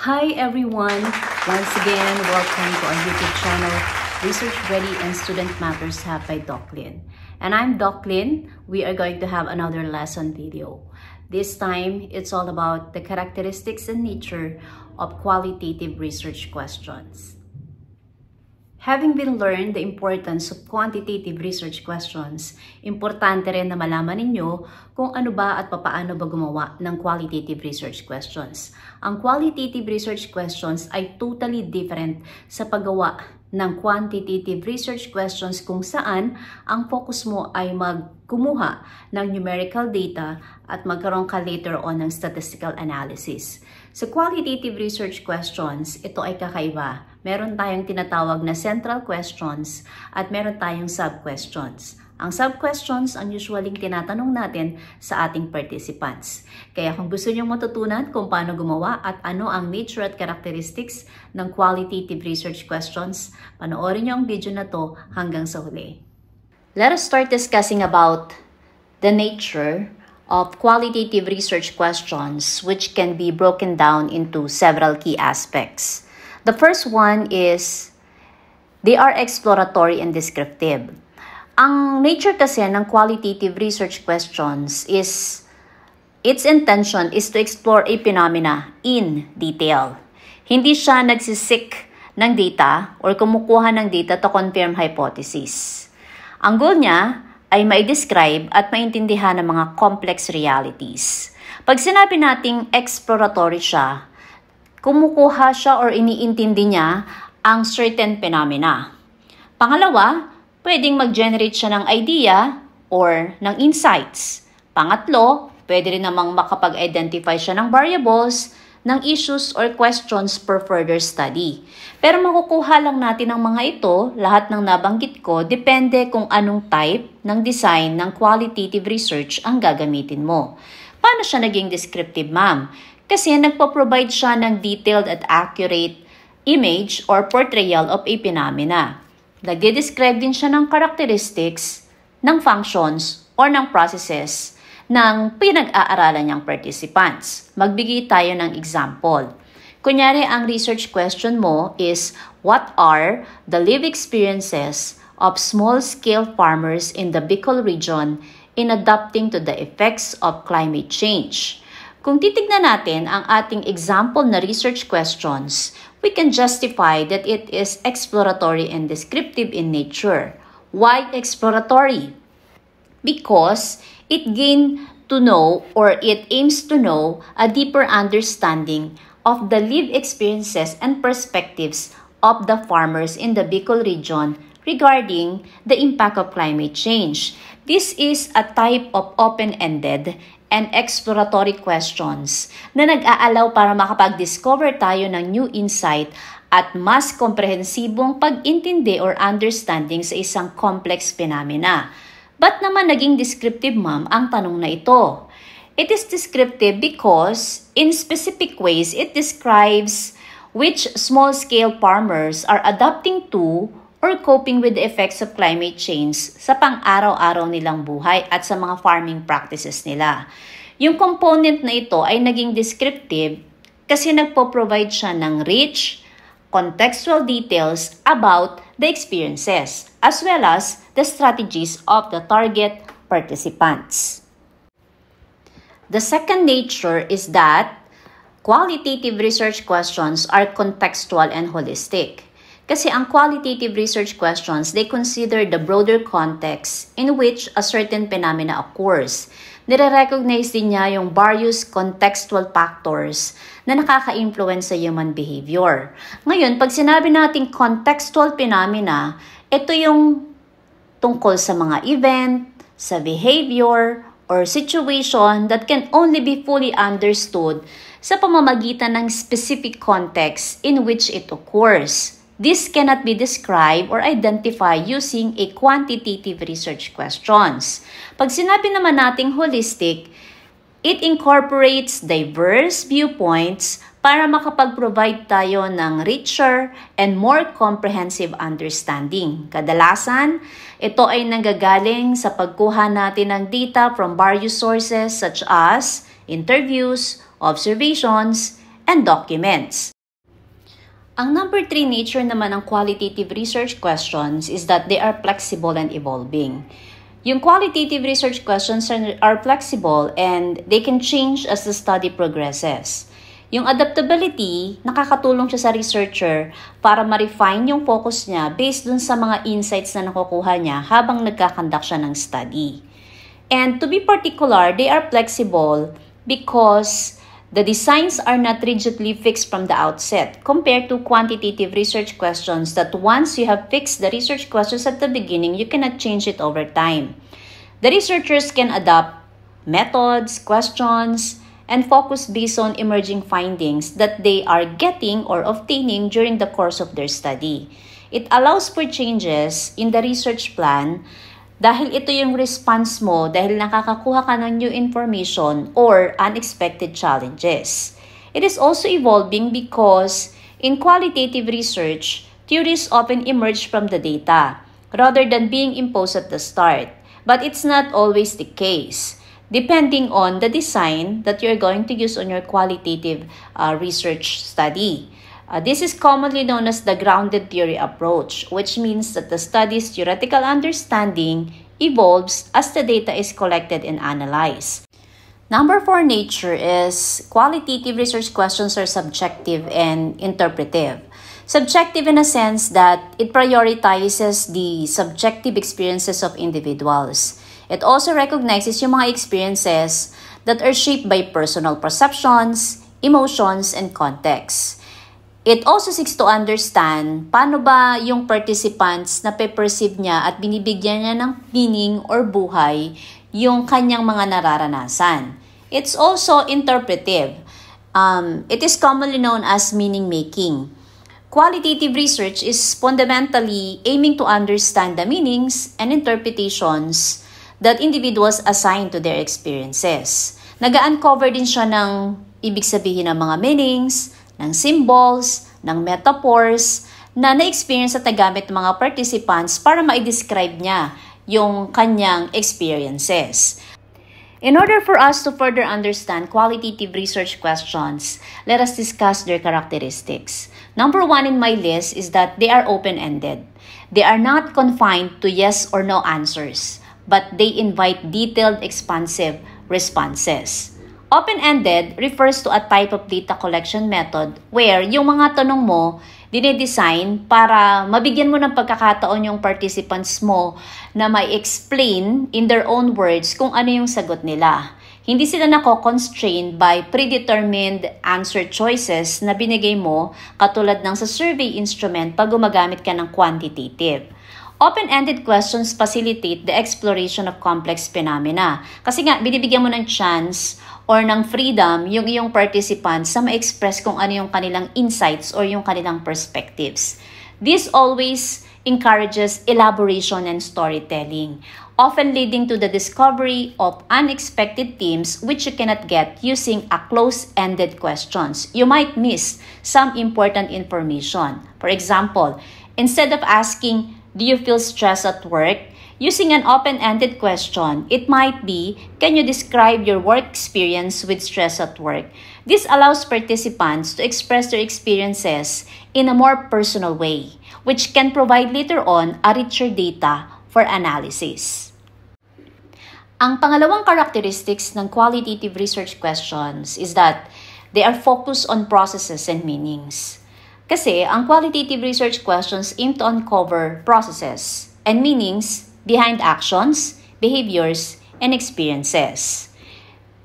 Hi everyone! Once again, welcome to our YouTube channel, Research Ready and Student Matters Hub by Doc Lynn. And I'm Doc Lynn. We are going to have another lesson video. This time, it's all about the characteristics and nature of qualitative research questions. Having been learned the importance of quantitative research questions, importante rin na malaman ninyo kung ano ba at papaano ba gumawa ng qualitative research questions. Ang qualitative research questions ay totally different sa paggawa ng quantitative research questions kung saan ang focus mo ay magkumuha ng numerical data at magkaroon ka later on ng statistical analysis. Sa qualitative research questions, ito ay kakaiba. Meron tayong tinatawag na central questions at meron tayong sub-questions. Ang sub-questions ang usually tinatanong natin sa ating participants. Kaya kung gusto nyo matutunan kung paano gumawa at ano ang nature at characteristics ng qualitative research questions, panoorin nyo ang video na to hanggang sa huli. Let us start discussing about the nature of qualitative research questions, which can be broken down into several key aspects. The first one is they are exploratory and descriptive. Ang nature kasi ng qualitative research questions is its intention is to explore a phenomena in detail. Hindi siya nagsisik ng data or kumukuha ng data to confirm hypothesis. Ang goal niya ay mai-describe at maintindihan ng mga complex realities. Pag sinabi nating exploratory siya, kumukuha siya or iniintindi niya ang certain phenomena. Pangalawa, pwedeng mag-generate siya ng idea or ng insights. Pangatlo, pwede rin namang makapag-identify siya ng variables, ng issues or questions for further study. Pero makukuha lang natin ang mga ito, lahat ng nabanggit ko, depende kung anong type ng design ng qualitative research ang gagamitin mo. Paano siya naging descriptive, ma'am? Kasi nagpo-provide siya ng detailed at accurate image or portrayal of a phenomena. Nagde-describe din siya ng characteristics, ng functions, or ng processes ng pinag-aaralan niyang participants. Magbigay tayo ng example. Kunyari, ang research question mo is, what are the lived experiences of small-scale farmers in the Bicol region in adapting to the effects of climate change? Kung titignan natin ang ating example na research questions, we can justify that it is exploratory and descriptive in nature. Why exploratory? Because it aims to know a deeper understanding of the lived experiences and perspectives of the farmers in the Bicol region regarding the impact of climate change. This is a type of open-ended and exploratory questions na nag-aalaw para makapag-discover tayo ng new insight at mas komprehensibong pag-intindi or understanding sa isang complex phenomena. Ba't naman naging descriptive, ma'am, ang tanong na ito? It is descriptive because, in specific ways, it describes which small-scale farmers are adapting to or coping with the effects of climate change sa pang-araw-araw nilang buhay at sa mga farming practices nila. Yung component na ito ay naging descriptive kasi nagpo-provide siya ng rich, contextual details about the experiences as well as the strategies of the target participants. The second nature is that qualitative research questions are contextual and holistic. Kasi ang qualitative research questions, they consider the broader context in which a certain phenomena occurs. Nire-recognize din niya yung various contextual factors na nakaka-influence sa human behavior. Ngayon, pag sinabi nating contextual phenomena, ito yung tungkol sa mga event, sa behavior, or situation that can only be fully understood sa pamamagitan ng specific context in which it occurs. This cannot be described or identified using a quantitative research questions. Pag sinabi naman nating holistic, it incorporates diverse viewpoints para makapag-provide tayo ng richer and more comprehensive understanding. Kadalasan, ito ay nanggagaling sa pagkuha natin ng data from various sources such as interviews, observations, and documents. Ang number 3 nature naman ng qualitative research questions is that they are flexible and evolving. Yung qualitative research questions are flexible and they can change as the study progresses. Yung adaptability, nakakatulong siya sa researcher para ma-refine yung focus niya based dun sa mga insights na nakukuha niya habang nagkakandak siya ng study. And to be particular, they are flexible because the designs are not rigidly fixed from the outset compared to quantitative research questions that once you have fixed the research questions at the beginning, you cannot change it over time. The researchers can adapt methods, questions, and focus based on emerging findings that they are getting or obtaining during the course of their study. It allows for changes in the research plan dahil ito yung response mo dahil nakakakuha ka ng new information or unexpected challenges. It is also evolving because in qualitative research, theories often emerge from the data rather than being imposed at the start. But it's not always the case, depending on the design that you're going to use on your qualitative research study. This is commonly known as the grounded theory approach, which means that the study's theoretical understanding evolves as the data is collected and analyzed. Number 4 nature is qualitative research questions are subjective and interpretive. Subjective in a sense that it prioritizes the subjective experiences of individuals. It also recognizes yung mga experiences that are shaped by personal perceptions, emotions, and context. It also seeks to understand paano ba yung participants na pe-perceive niya at binibigyan niya ng meaning or buhay yung kanyang mga nararanasan. It's also interpretive. It is commonly known as meaning-making. Qualitative research is fundamentally aiming to understand the meanings and interpretations that individuals assign to their experiences. Nag-uncover din siya ng ibig sabihin ng mga meanings, ng symbols, ng metaphors na na-experience at nagamit ng mga participants para ma-describe niya yung kanyang experiences. In order for us to further understand qualitative research questions, let us discuss their characteristics. Number 1 in my list is that they are open-ended. They are not confined to yes or no answers, but they invite detailed, expansive responses. Open-ended refers to a type of data collection method where yung mga tanong mo dinedesign para mabigyan mo ng pagkakataon yung participants mo na may explain in their own words kung ano yung sagot nila. Hindi sila nako-constrained by predetermined answer choices na binigay mo katulad ng sa survey instrument pag gumagamit ka ng quantitative. Open-ended questions facilitate the exploration of complex phenomena. Kasi nga, binibigyan mo ng chance or ng freedom yung iyong participants sa ma-express kung ano yung kanilang insights or yung kanilang perspectives. This always encourages elaboration and storytelling, often leading to the discovery of unexpected themes which you cannot get using a close-ended questions. You might miss some important information. For example, instead of asking, "Do you feel stressed at work?" Using an open-ended question, it might be, "Can you describe your work experience with stress at work?" This allows participants to express their experiences in a more personal way, which can provide later on a richer data for analysis. Ang pangalawang characteristics ng qualitative research questions is that they are focused on processes and meanings. Kasi ang qualitative research questions aim to uncover processes and meanings behind actions, behaviors, and experiences.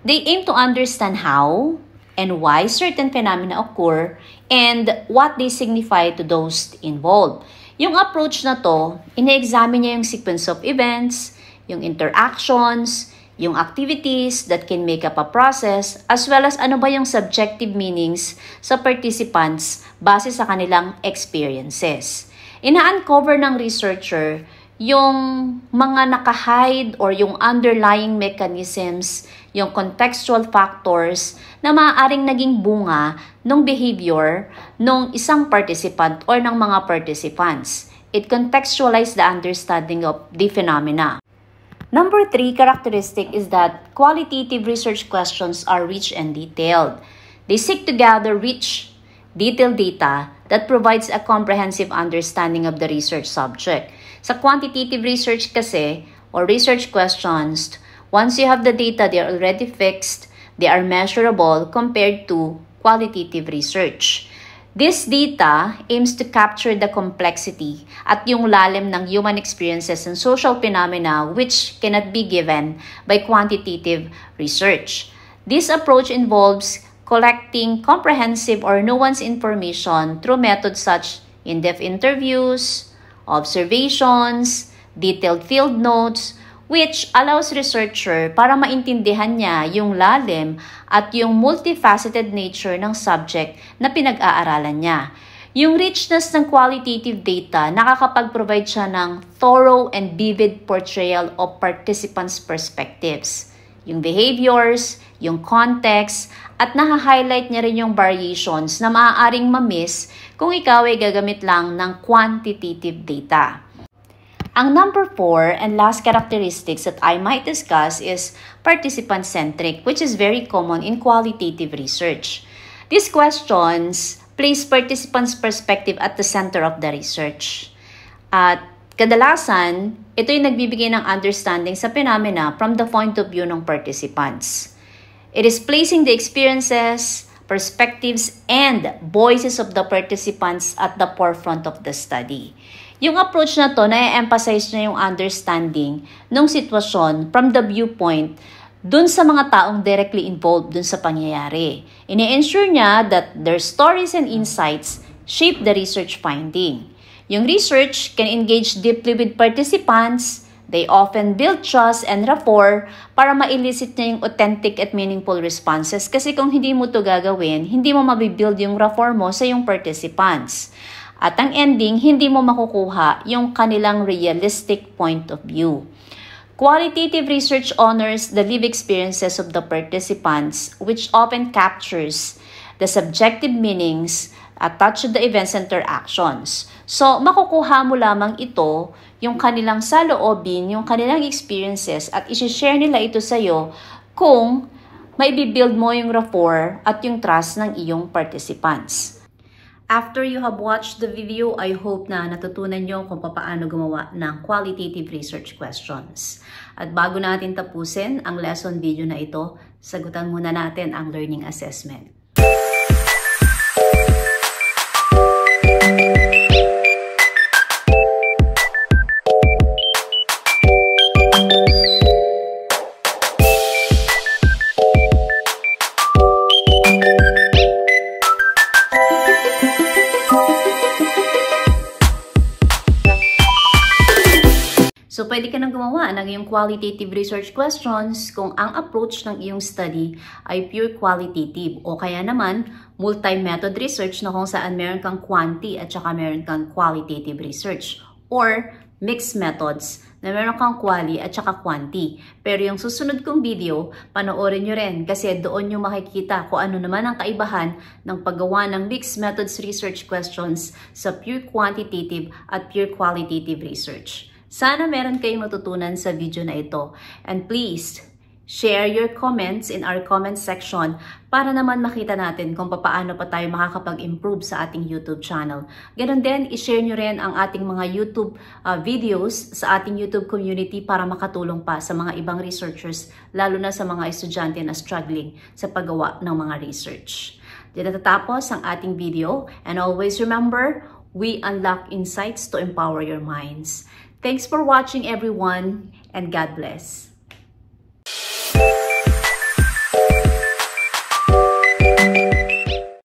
They aim to understand how and why certain phenomena occur and what they signify to those involved. Yung approach na to, ine-examine niya yung sequence of events, yung interactions, yung activities that can make up a process, as well as ano ba yung subjective meanings sa participants base sa kanilang experiences. Ina-uncover ng researcher yung mga naka-hide or yung underlying mechanisms, yung contextual factors na maaaring naging bunga ng behavior ng isang participant or ng mga participants. It contextualizes the understanding of the phenomena. Number 3 characteristic is that qualitative research questions are rich and detailed. They seek to gather rich detailed data that provides a comprehensive understanding of the research subject. Sa quantitative research kasi, or research questions, once you have the data, they are already fixed, they are measurable compared to qualitative research. This data aims to capture the complexity at yung lalim ng human experiences and social phenomena which cannot be given by quantitative research. This approach involves collecting comprehensive or nuanced information through methods such in-depth interviews, observations, detailed field notes, which allows researcher para maintindihan niya yung lalim at yung multifaceted nature ng subject na pinag-aaralan niya. Yung richness ng qualitative data, nakakapag-provide siya ng thorough and vivid portrayal of participants' perspectives. Yung behaviors, yung context, at naha-highlight niya rin yung variations na maaaring ma-miss kung ikaw ay gagamit lang ng quantitative data. Ang number 4 and last characteristics that I might discuss is participant-centric, which is very common in qualitative research. These questions place participants' perspective at the center of the research. At kadalasan, ito yung nagbibigay ng understanding sa phenomena from the point of view ng participants. It is placing the experiences, perspectives, and voices of the participants at the forefront of the study. Yung approach na to, na-emphasize niya yung understanding ng sitwasyon from the viewpoint dun sa mga taong directly involved dun sa pangyayari. Ini-ensure niya that their stories and insights shape the research finding. Yung research can engage deeply with participants. They often build trust and rapport para ma-elicit niya yung authentic at meaningful responses. Kasi kung hindi mo to gagawin, hindi mo mabibuild yung rapport mo sa yung participants. At ang ending, hindi mo makukuha yung kanilang realistic point of view. Qualitative research honors the lived experiences of the participants, which often captures the subjective meanings attached to the events and interactions. So, makukuha mo lamang ito, yung kanilang saloobin, yung kanilang experiences, at isi-share nila ito sa'yo kung maibibuild mo yung rapport at yung trust ng iyong participants. After you have watched the video, I hope na natutunan nyo kung paano gumawa ng qualitative research questions. At bago natin tapusin ang lesson video na ito, sagutan muna natin ang learning assessment. So, pwede ka nang gumawa ng iyong qualitative research questions kung ang approach ng iyong study ay pure qualitative o kaya naman multi-method research na kung saan meron kang quanti at saka meron kang qualitative research or mixed methods na meron kang quali at saka quanti. Pero yung susunod kong video, panoorin nyo rin kasi doon nyo makikita kung ano naman ang kaibahan ng paggawa ng mixed methods research questions sa pure quantitative at pure qualitative research. Sana meron kayong matutunan sa video na ito. And please, share your comments in our comment section para naman makita natin kung paano pa tayo makakapag-improve sa ating YouTube channel. Ganon din, i-share nyo rin ang ating mga YouTube videos sa ating YouTube community para makatulong pa sa mga ibang researchers, lalo na sa mga estudyante na struggling sa paggawa ng mga research. Diyan natatapos ang ating video. And always remember, we unlock insights to empower your minds. Thanks for watching, everyone, and God bless.